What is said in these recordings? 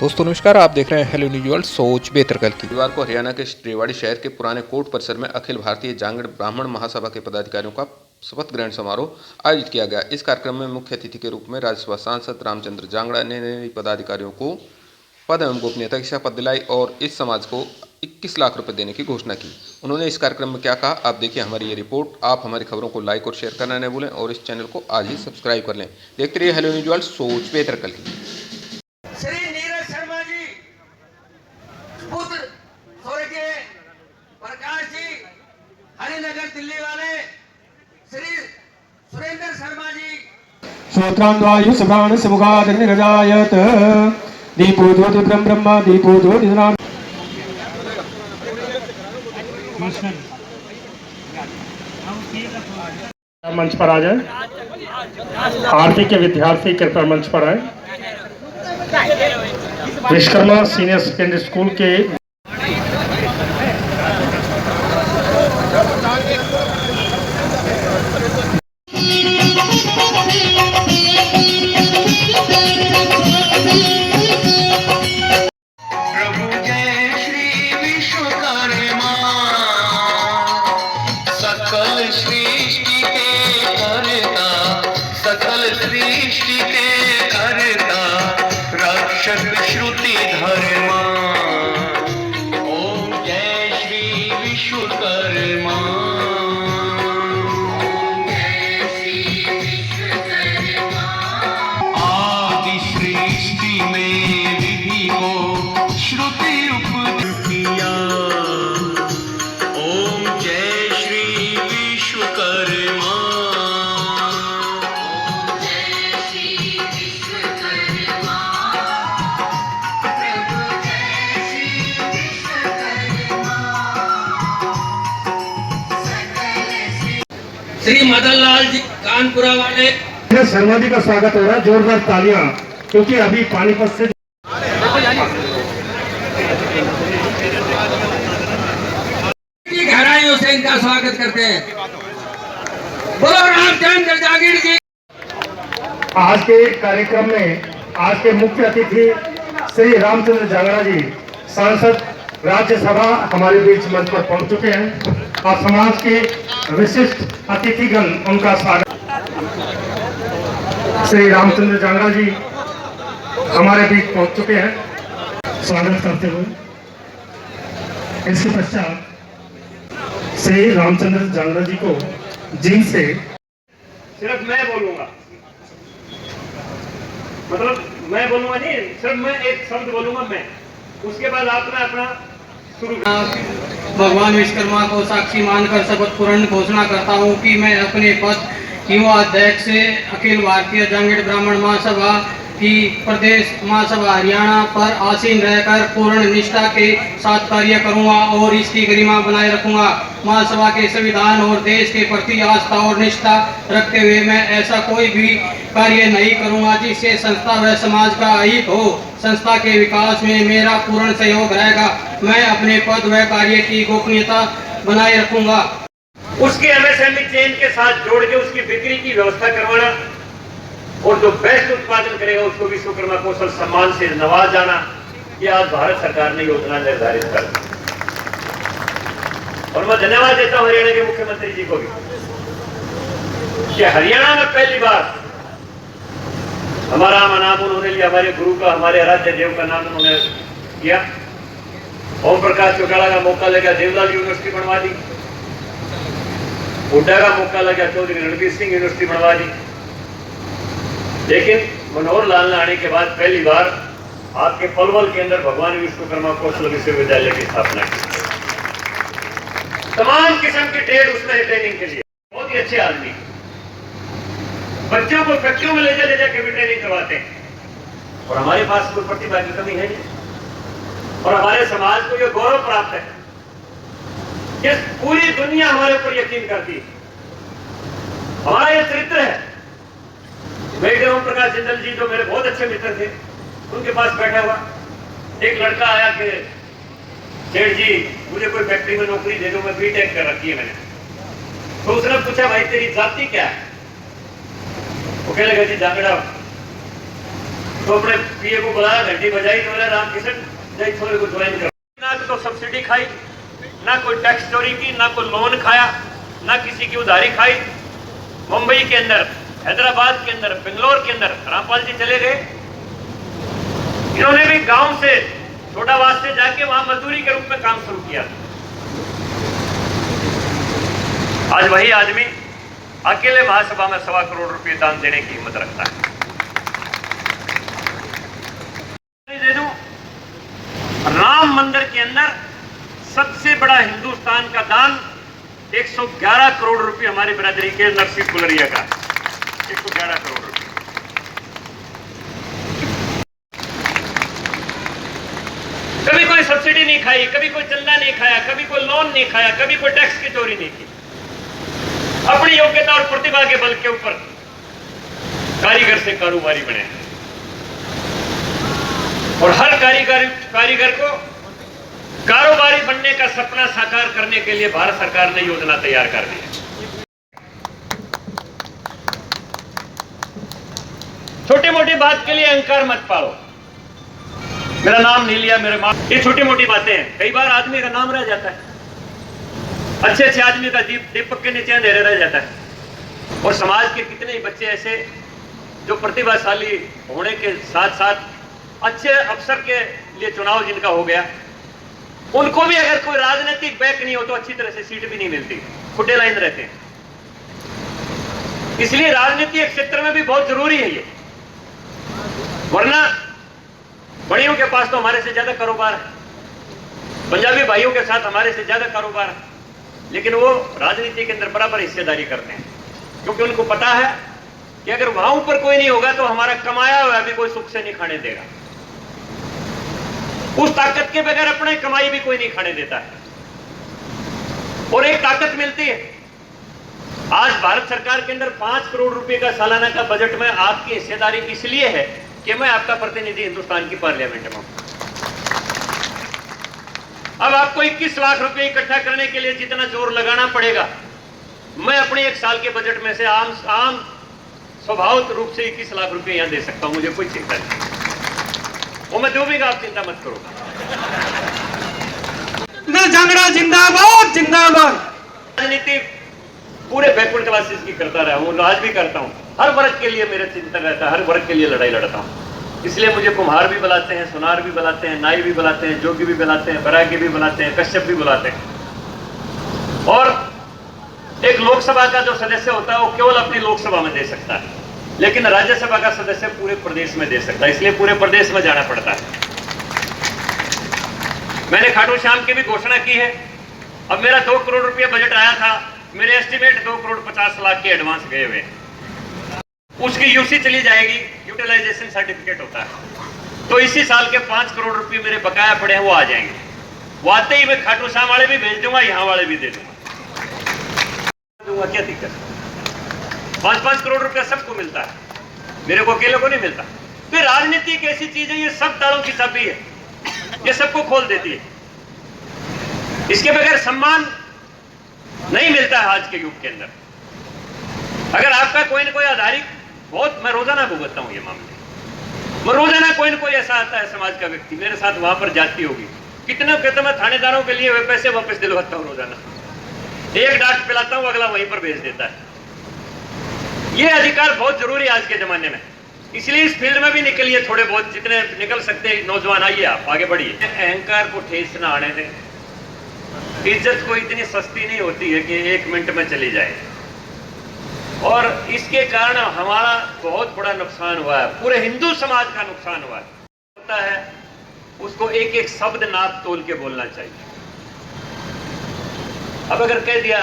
दोस्तों नमस्कार, आप देख रहे हैं हेलो न्यूज वर्ल्ड। सोच बेहतर कल की। रविवार को हरियाणा के रेवाड़ी शहर के पुराने कोर्ट परिसर में अखिल भारतीय जांगड़ ब्राह्मण महासभा के पदाधिकारियों का शपथ ग्रहण समारोह आयोजित किया गया। इस कार्यक्रम में मुख्य अतिथि के रूप में राज्यसभा सांसद रामचंद्र जांगड़ा ने पदाधिकारियों को पद एवं गोपनीयता की शपथ दिलाई और इस समाज को 21 लाख रुपए देने की घोषणा की। उन्होंने इस कार्यक्रम में क्या कहा, आप देखिए हमारी ये रिपोर्ट। आप हमारी खबरों को लाइक और शेयर करना न भूलें और इस चैनल को आज ही सब्सक्राइब कर लें। देखते रहिए हेलो न्यूज वर्ल्ड, सोच बेहतर कल की। प्रकाश जी हरिनगर दिल्ली वाले श्री सुरेंद्र शर्मा जी श्रोत्रान्वायु सुभान समुगादग्निरजायत दीपो ज्योति ब्रह्मा दीपो ज्योति नाम। मंच पर आ जाए। आरती के विद्यार्थी कृपया मंच पर आए। विश्वकर्मा सीनियर सेकेंडरी स्कूल के श्रुति धर्मा। ओम जय श्री विश्वकर्मा। आदि सृष्टि में विधि को श्रुति उपदेश किया। ओम जय श्री विश्वकर्मा। श्री मदन लाल जी कानपुरा वाले शर्मा जी का स्वागत हो रहा है। जोरदार तालियां, क्योंकि अभी पानीपत से गहराइयों से इनका स्वागत करते हैं। बोलो रामचंद्र जागीर जी। आज के कार्यक्रम में आज के मुख्य अतिथि श्री रामचंद्र जांगड़ा जी सांसद राज्यसभा हमारे बीच मंच पर पहुंच चुके हैं और समाज के विशिष्ट अतिथिगण उनका स्वागत। श्री रामचंद्र जांगड़ा जी हमारे बीच पहुंच चुके हैं स्वागत करते हुए। इसके पश्चात श्री रामचंद्र जांगड़ा जी को जिनसे सिर्फ मैं बोलूंगा, मतलब मैं बोलूंगा नहीं, सिर्फ मैं एक शब्द बोलूंगा मैं, उसके बाद आपने अपना शुरू। भगवान विश्वकर्मा को साक्षी मानकर शपथ पूर्ण घोषणा करता हूं कि मैं अपने पद युवा अध्यक्ष अखिल भारतीय जांगड़ ब्राह्मण महासभा की प्रदेश महासभा हरियाणा पर आसीन रहकर पूर्ण निष्ठा के साथ कार्य करूंगा और इसकी गरिमा बनाए रखूंगा। महासभा के संविधान और देश के प्रति आस्था और निष्ठा रखते हुए मैं ऐसा कोई भी कार्य नहीं करूंगा जिससे संस्था व समाज का अहित हो। संस्था के विकास में मेरा पूर्ण सहयोग रहेगा। मैं अपने पद व कार्य की गोपनीयता बनाए रखूंगा। उसके एमएसएमई चेन के साथ जोड़ के उसकी बिक्री की व्यवस्था करवाना और जो बेस्ट उत्पादन करेगा उसको विश्वकर्मा कौशल सम्मान से नवाज जाना, ये आज भारत सरकार ने योजना निर्धारित कर। और मैं धन्यवाद देता हूं हरियाणा के मुख्यमंत्री जी को भी कि हरियाणा में पहली बार हमारा नाम उन्होंने लिया, हमारे गुरु का, हमारे आराध्य देव का नाम उन्होंने किया। ओम प्रकाश चौटाला का मौका लगा, देवलाल यूनिवर्सिटी बनवा दी। हुड्डा का मौका लगा, चौधरी रणवीर सिंह यूनिवर्सिटी बनवा दी। लेकिन मनोहर लाल ने आने के बाद पहली बार आपके पलवल के अंदर भगवान विश्वकर्मा कौशल विश्वविद्यालय की स्थापना की। तमाम किस्म की ट्रेड उसमें है ट्रेनिंग के लिए। बहुत ही अच्छे आदमी, बच्चों को फैक्ट्रियों में ले जाके भी ट्रेनिंग करवाते हैं। और हमारे पास कोई प्रतिभा की कमी है नहीं और हमारे समाज को यह गौरव प्राप्त है कि पूरी दुनिया हमारे ऊपर यकीन करती है। हमारा यह चरित्र है। मेरे ओम प्रकाश जिंदल जी जो मेरे बहुत अच्छे मित्र थे, उनके पास बैठा हुआ एक लड़का आया कि सेठ जी मुझे कोई फैक्ट्री में नौकरी दे दो, मैं बीटेक कर रखी है मैंने। तो उसने पूछा भाई तेरी जाति क्या है? वो कहने लगा जी जांगड़ा। तो अपने पीए को बुलाया, घंटी बजाई, तो बोला रामकिशन जय छोरे को ज्वाइन कर। ना तो सब्सिडी खाई, ना कोई टैक्स चोरी की, ना कोई लोन खाया, ना किसी की उधारी खाई। मुंबई के अंदर, हैदराबाद के अंदर, बेंगलोर के अंदर रामपाल जी चले गए। इन्होंने भी गांव से छोटावास से जाके वहां मजदूरी के रूप में काम शुरू किया। आज वही आदमी अकेले महासभा में 1.25 करोड़ रुपए दान देने की हिम्मत रखता है। दे दूं, राम मंदिर के अंदर सबसे बड़ा हिंदुस्तान का दान 111 करोड़ रुपए हमारी बिरादरी के नरसिंह गुलरिया का, 111 करोड़ रुपए। कभी कोई सब्सिडी नहीं खाई, कभी कोई चंदा नहीं खाया, कभी कोई लोन नहीं खाया, कभी कोई टैक्स की चोरी नहीं की। अपनी योग्यता और प्रतिभा के बल के ऊपर कारीगर से कारोबारी बने और हर कारीगर को कारोबारी बनने का सपना साकार करने के लिए भारत सरकार ने योजना तैयार कर दी है। छोटी मोटी बात के लिए अहंकार मत पालो। मेरा नाम नहीं लिया, मेरे मां, ये छोटी मोटी बातें हैं। कई बार आदमी का नाम रह जाता है, अच्छे अच्छे आदमी का दीपक के नीचे अंधेरे रह जाता है। और समाज के कितने ही बच्चे ऐसे जो प्रतिभाशाली होने के साथ साथ अच्छे अफसर के लिए चुनाव जिनका हो गया, उनको भी अगर कोई राजनीतिक बैक नहीं हो तो अच्छी तरह से सीट भी नहीं मिलती, खुटे लाइन रहते हैं। इसलिए राजनीतिक क्षेत्र में भी बहुत जरूरी है ये, वरना बड़ियों के पास तो हमारे से ज्यादा कारोबार है, पंजाबी भाइयों के साथ हमारे से ज्यादा कारोबार है, लेकिन वो राजनीति के अंदर बराबर हिस्सेदारी करते हैं, क्योंकि उनको पता है कि अगर वहां ऊपर कोई नहीं होगा तो हमारा कमाया हुआ भी कोई सुख से नहीं खाने देगा। उस ताकत के बगैर अपने कमाई भी कोई नहीं खाने देता है। और एक ताकत मिलती है, आज भारत सरकार के अंदर 5 करोड़ रुपए का सालाना का बजट में आपकी हिस्सेदारी इसलिए है कि मैं आपका प्रतिनिधि हिंदुस्तान की पार्लियामेंट में हूं। अब आपको 21 लाख रुपए इकट्ठा करने के लिए जितना जोर लगाना पड़ेगा, मैं अपने 1 साल के बजट में से आम स्वभाविक रूप से 21 लाख रुपए यहां दे सकता हूं। मुझे कोई चिंता नहीं, वो मैं दूंगा, आप चिंता मत करो। जांगड़ा जिंदाबाद जिंदाबाद। राजनीति पूरे बैकवर्ड क्लासेस की करता रहा हूं, आज भी करता हूं। हर वर्ग के लिए मेरा चिंतन रहता है, हर वर्ग के लिए लड़ाई लड़ता हूं। इसलिए मुझे कुम्हार भी बुलाते हैं, सुनार भी बुलाते हैं, नाई भी बुलाते हैं, जोगी भी बुलाते हैं, बैरागी भी बुलाते हैं, कश्यप भी बुलाते हैं। और एक लोकसभा का जो सदस्य होता है वो केवल अपनी लोकसभा में दे सकता है, लेकिन राज्यसभा का सदस्य पूरे प्रदेश में दे सकता है, इसलिए पूरे प्रदेश में जाना पड़ता है। मैंने खाटू श्याम की भी घोषणा की है। अब मेरा 2 करोड़ रुपया बजट आया था, मेरे एस्टिमेट 2 करोड़ 50 लाख के एडवांस गए हुए, उसकी यूसी चली जाएगी, यूटिलाइजेशन सर्टिफिकेट होता है। तो इसी साल के 5 करोड़ रुपए मेरे बकाया पड़े हैं, वो आ जाएंगे। वो आते ही मैं खाटू श्याम वाले भी भेज दूंगा, यहाँ वाले भी दे दूंगा, क्या दिक्कत। 5-5 करोड़ रुपया सबको मिलता है, मेरे को अकेले को नहीं मिलता। फिर राजनीति एक ऐसी चीज है, ये सब तालों की चाबी है, ये सबको खोल देती है। इसके बगैर सम्मान नहीं मिलता है आज के युग के अंदर। अगर आपका कोई ना कोई आधारिक, बहुत मैं रोजाना भुगतता हूं ये मामले, मैं रोजाना कोई ना कोई ऐसा आता है समाज का व्यक्ति, मेरे साथ वहां पर जाती होगी, कितने कहते मैं थानेदारों के लिए वे पैसे वापस दिलवाता हूं रोजाना। एक डाक पिलाता हूं, अगला वहीं पर भेज देता है। ये अधिकार बहुत जरूरी है आज के जमाने में, इसलिए इस फील्ड में भी निकलिए, थोड़े बहुत जितने निकल सकते हैं नौजवान, आइए आप आगे बढ़िए। अहंकार को ठेस ना आने दें। इज्जत को इतनी सस्ती नहीं होती है कि 1 मिनट में चली जाए, और इसके कारण हमारा बहुत बड़ा नुकसान हुआ है, पूरे हिंदू समाज का नुकसान हुआ है। होता है उसको एक एक शब्द नाप तोल के बोलना चाहिए। अब अगर कह दिया,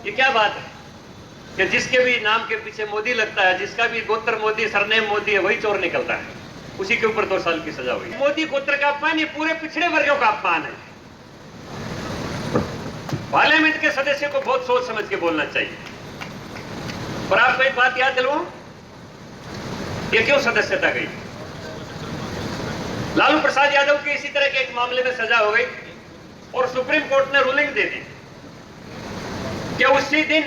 ये क्या बात है कि जिसके भी नाम के पीछे मोदी लगता है, जिसका भी गोत्र मोदी, सरनेम मोदी है, वही चोर निकलता है, उसी के ऊपर 2 साल की सजा हुई। मोदी गोत्र का अपमान, ये पूरे पिछड़े वर्गों का अपमान है। पार्लियामेंट के सदस्य को बहुत सोच समझ के बोलना चाहिए। और आपको एक बात याद दिलवाऊं, ये क्यों सदस्यता गई। लालू प्रसाद यादव की इसी तरह के एक मामले में सजा हो गई और सुप्रीम कोर्ट ने रूलिंग दे दी कि उसी दिन,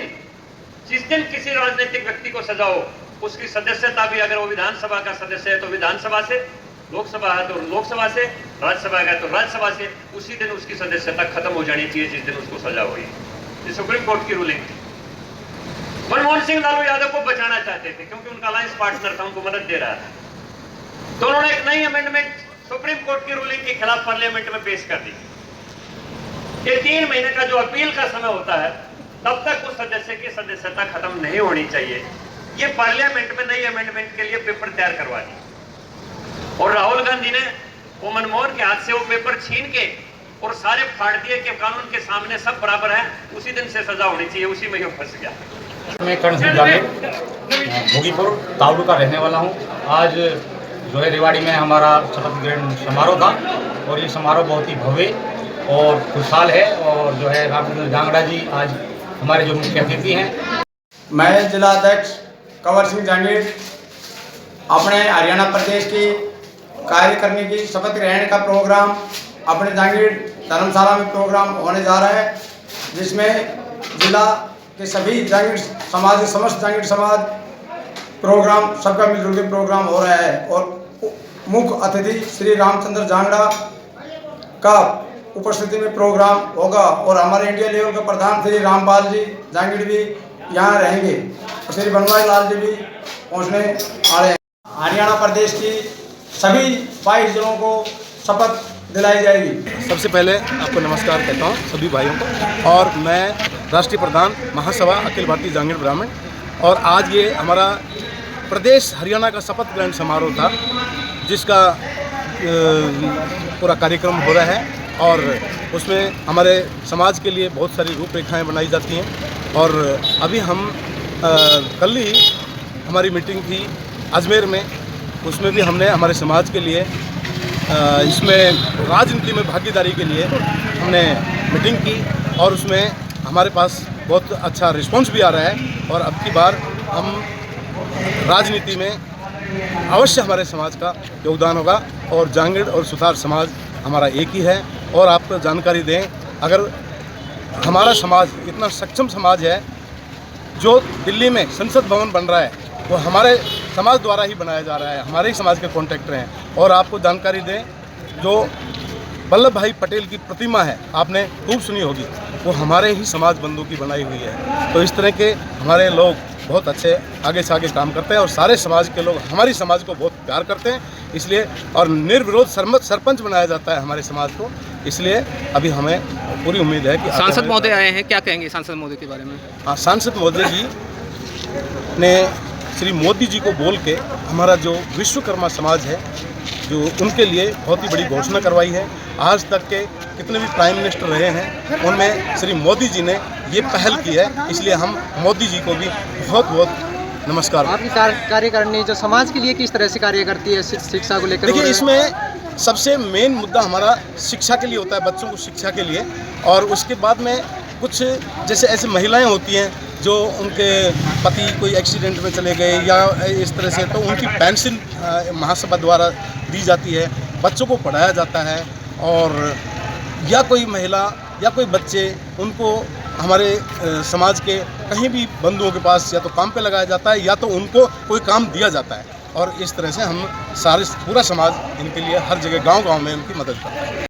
जिस दिन किसी राजनीतिक व्यक्ति को सजा हो, उसकी सदस्यता भी, अगर वो विधानसभा का सदस्य है तो विधानसभा से, लोकसभा है तो लोकसभा से, राज्यसभा है तो राज्यसभा से, उसी दिन उसकी सदस्यता खत्म हो जानी चाहिए जिस दिन उसको सजा हुई। ये सुप्रीम कोर्ट की रूलिंग थी। मनमोहन सिंह लालू यादव को बचाना चाहते थे क्योंकि उनका अलायंस पार्टनर था, उनको मदद दे रहा था, तो उन्होंने एक नई अमेंडमेंट सुप्रीम कोर्ट की रूलिंग के खिलाफ पार्लियामेंट में पेश कर दी। ये 3 महीने का जो अपील का समय होता है, तब तक उस सदस्य की सदस्यता खत्म नहीं होनी चाहिए। ये पार्लियामेंट में नई अमेंडमेंट के लिए पेपर तैयार करवा दी और राहुल गांधी ने वो मनमोहन के हाथ से वो पेपर छीन के और सारे फाड़ दिए कि कानून के सामने सब बराबर है, उसी दिन से सजा होनी चाहिए। उसी में ये फंस गया। मैं कर्ण सिंह जावेद भोगीपुर तावड़ू का रहने वाला हूँ। आज जो है रेवाड़ी में हमारा शपथ ग्रहण समारोह था और ये समारोह बहुत ही भव्य और खुशहाल है और जो है रामचंद्र जांगड़ा जी आज हमारे जो मुख्य अतिथि हैं। मैं जिला अध्यक्ष कंवर सिंह जांगीड़ अपने हरियाणा प्रदेश के कार्य करने की शपथ ग्रहण का प्रोग्राम अपने जांगीड़ धर्मशाला में प्रोग्राम होने जा रहा है, जिसमें जिला के सभी जांगीड़ समाज, समस्त जांगीड़ समाज प्रोग्राम, सबका मिलजुल के प्रोग्राम हो रहा है और मुख्य अतिथि श्री रामचंद्र जांगड़ा का उपस्थिति में प्रोग्राम होगा और हमारे इंडिया लेवल के प्रधान श्री रामपाल जी जांगीड़ भी यहाँ रहेंगे और श्री बनवारी लाल जी भी पहुँचने वाले हैं। हरियाणा प्रदेश की सभी 22 जिलों को शपथ दिलाई जाएगी। सबसे पहले आपको नमस्कार कहता हूँ सभी भाइयों को, और मैं राष्ट्रीय प्रधान महासभा अखिल भारतीय जांगीड़ ब्राह्मण, और आज ये हमारा प्रदेश हरियाणा का शपथ ग्रहण समारोह था जिसका पूरा कार्यक्रम हो रहा है और उसमें हमारे समाज के लिए बहुत सारी रूपरेखाएं बनाई जाती हैं। और अभी हम कल ही हमारी मीटिंग थी अजमेर में, उसमें भी हमने हमारे समाज के लिए इसमें राजनीति में भागीदारी के लिए हमने मीटिंग की और उसमें हमारे पास बहुत अच्छा रिस्पांस भी आ रहा है और अब की बार हम राजनीति में अवश्य हमारे समाज का योगदान होगा और जांगीड़ और सुतार समाज हमारा एक ही है। और आपको जानकारी दें, अगर हमारा समाज इतना सक्षम समाज है, जो दिल्ली में संसद भवन बन रहा है वो हमारे समाज द्वारा ही बनाया जा रहा है, हमारे ही समाज के कॉन्ट्रैक्टर हैं। और आपको जानकारी दें, जो वल्लभ भाई पटेल की प्रतिमा है आपने खूब सुनी होगी, वो हमारे ही समाज बंधु की बनाई हुई है। तो इस तरह के हमारे लोग बहुत अच्छे आगे से आगे काम करते हैं और सारे समाज के लोग हमारी समाज को बहुत प्यार करते हैं, इसलिए और निर्विरोध सरपंच बनाया जाता है हमारे समाज को। इसलिए अभी हमें पूरी उम्मीद है कि सांसद महोदय आए हैं, क्या कहेंगे सांसद महोदय के बारे में? हाँ, सांसद महोदय जी ने श्री मोदी जी को बोल के हमारा जो विश्वकर्मा समाज है, जो उनके लिए बहुत ही बड़ी घोषणा करवाई है। आज तक के कितने भी प्राइम मिनिस्टर रहे हैं उनमें श्री मोदी जी ने ये पहल की है, इसलिए हम मोदी जी को भी बहुत बहुत नमस्कार। आपकी कार्यकारिणी जो समाज के लिए किस तरह से कार्य करती है शिक्षा को लेकर? देखिए, इसमें सबसे मेन मुद्दा हमारा शिक्षा के लिए होता है, बच्चों को शिक्षा के लिए। और उसके बाद में कुछ जैसे ऐसी महिलाएं होती हैं जो उनके पति कोई एक्सीडेंट में चले गए या इस तरह से, तो उनकी पेंशन महासभा द्वारा दी जाती है, बच्चों को पढ़ाया जाता है। और या कोई महिला या कोई बच्चे, उनको हमारे समाज के कहीं भी बंधुओं के पास या तो काम पे लगाया जाता है या तो उनको कोई काम दिया जाता है। और इस तरह से हम सारे पूरा समाज इनके लिए हर जगह गांव-गांव में उनकी मदद करता है।